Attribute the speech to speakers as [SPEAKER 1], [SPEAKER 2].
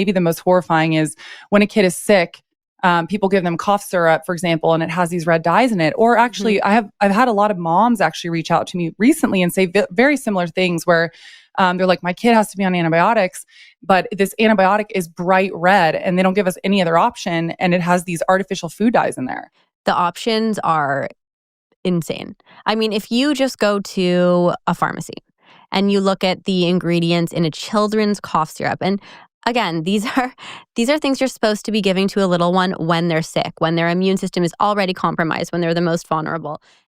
[SPEAKER 1] maybe the most horrifying is when a kid is sick, people give them cough syrup, for example, and it has these red dyes in it. Or actually, I've had a lot of moms actually reach out to me recently and say very similar things where they're like, my kid has to be on antibiotics, but this antibiotic is bright red and they don't give us any other option. And it has these artificial food dyes in there.
[SPEAKER 2] The options are insane. I mean, if you just go to a pharmacy and you look at the ingredients in a children's cough syrup, and again, these are things you're supposed to be giving to a little one when they're sick, when their immune system is already compromised, when they're the most vulnerable.